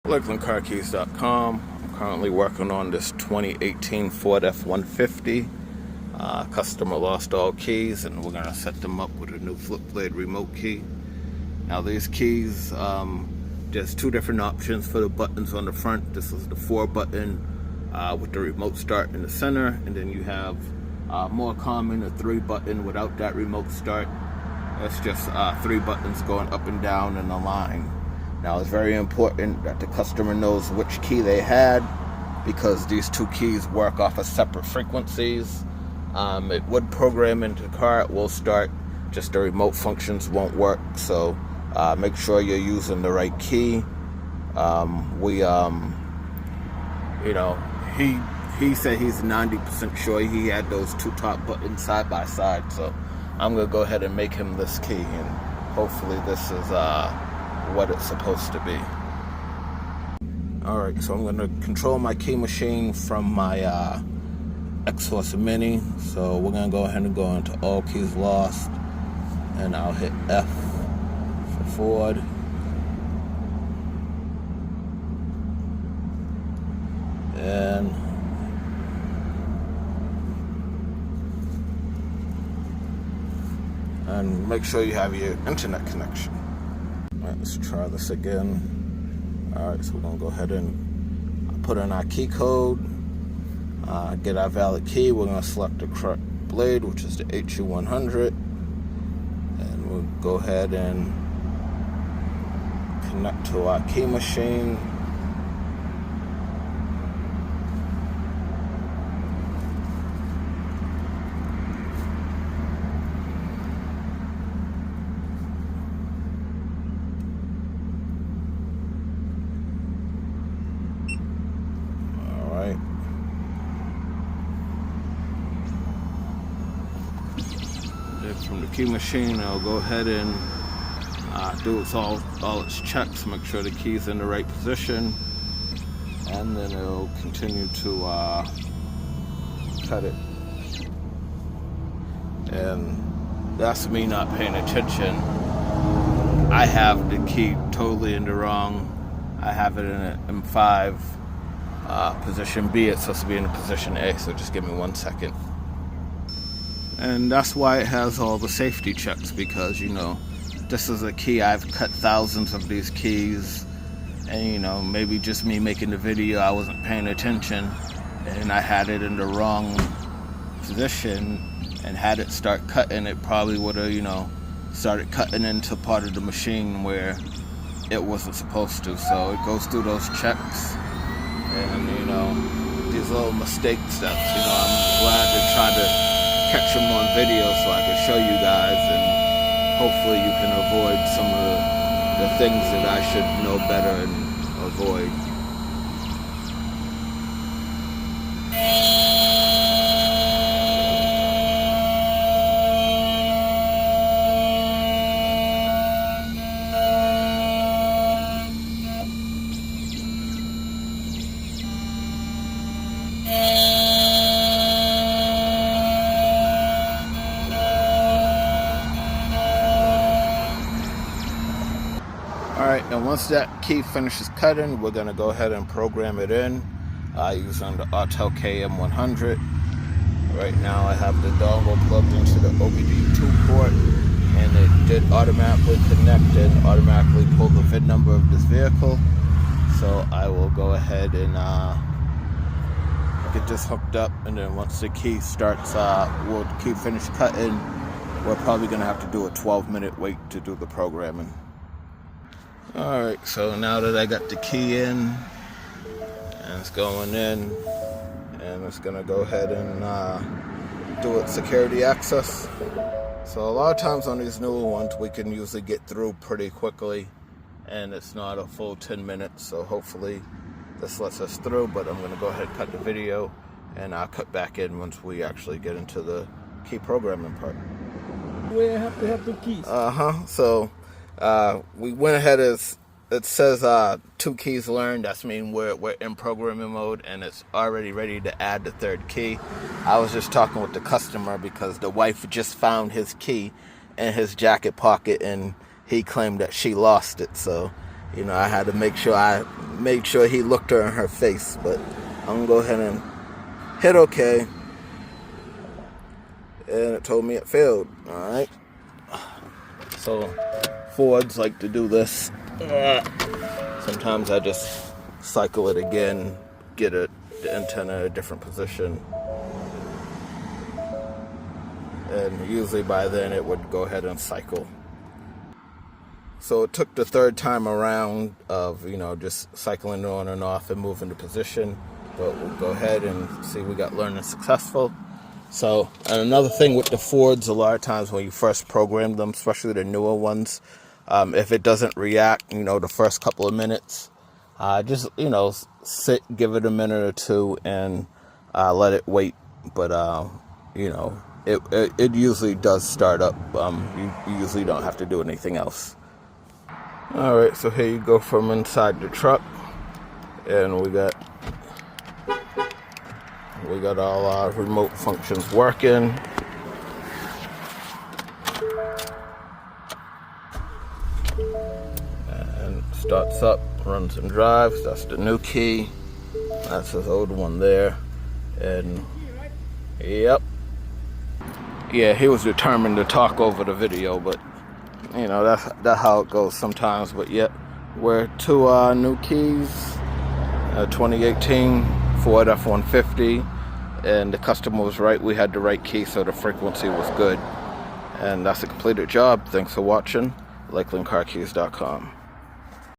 LakelandCarKeys.com. I'm currently working on this 2018 Ford F150. Customer lost all keys, and we're going to set them up with a new flip blade remote key. Now these keys, there's two different options for the buttons on the front. This is the 4 button with the remote start in the center, and then you have more common, a 3 button without that remote start. It's just 3 buttons going up and down in a line. Now it's very important that the customer knows which key they had, because these 2 keys work off of separate frequencies. It would program into the car, it will start, just the remote functions won't work. So make sure you're using the right key. He said he's 90% sure he had those 2 top buttons side by side. So I'm gonna go ahead and make him this key, and hopefully this is what it's supposed to be. Alright, so I'm going to control my key machine from my X-Force Mini. So we're going to go ahead and go into all keys lost, and I'll hit F for Ford. And make sure you have your internet connection. Alright, let's try this again. Alright, so we're going to go ahead and put in our key code, get our valid key. We're going to select the correct blade, which is the HU100, and we'll go ahead and connect to our key machine. From the key machine, I'll go ahead and do all its checks, make sure the key's in the right position, and then it'll continue to cut it. And that's me not paying attention. I have the key totally in the wrong. I have it in an M5 position B. It's supposed to be in position A, so just give me 1 second. And that's why it has all the safety checks, because, this is a key. I've cut thousands of these keys, and, maybe just me making the video, I wasn't paying attention, and I had it in the wrong position, and had it start cutting, it probably would have, started cutting into part of the machine where it wasn't supposed to. So it goes through those checks, and, these little mistakes that, I'm glad to try to catch them on video so I can show you guys, and hopefully you can avoid some of the things that I should know better and avoid. Alright, and once that key finishes cutting, we're going to go ahead and program it in using the Autel KM100. Right now I have the dongle plugged into the OBD2 port, and it did automatically connect and automatically pull the VIN number of this vehicle. So I will go ahead and get this hooked up, and then once the key starts, we'll keep finished cutting. We're probably going to have to do a 12-minute wait to do the programming. Alright, so now that I got the key in, and it's going in, and it's going to go ahead and do its security access. So a lot of times on these newer ones, we can usually get through pretty quickly, and it's not a full 10 minutes, so hopefully this lets us through. But I'm going to go ahead and cut the video, and I'll cut back in once we actually get into the key programming part. We have to have the keys. So we went ahead, as it says 2 keys learned. That's mean we're in programming mode, and it's already ready to add the 3rd key. I was just talking with the customer because the wife just found his key in his jacket pocket, and he claimed that she lost it. So You know, I had to make sure I made sure he looked her in her face, but I'm gonna go ahead and hit OK. And it told me it failed. Alright. So Fords like to do this. Sometimes I just cycle it again, get the antenna in a different position. And usually by then it would go ahead and cycle. So it took the third time around of, you know, just cycling on and off and moving the position. But we'll go ahead and see we got learning successful. So, and another thing with the Fords, a lot of times when you first program them, especially the newer ones, if it doesn't react, you know, the first couple of minutes, just, you know, sit, give it a minute or two and let it wait. But, you know, it usually does start up. You usually don't have to do anything else. All right, so here you go from inside the truck, and we got all our remote functions working. And starts up, runs and drives. That's the new key. That's his old one there. And yep. Yeah, he was determined to talk over the video, but you know, that's how it goes sometimes. But yet, we're two new keys. 2018 Ford F150, and the customer was right. We had the right key, so the frequency was good. And that's a completed job. Thanks for watching. LakelandCarKeys.com.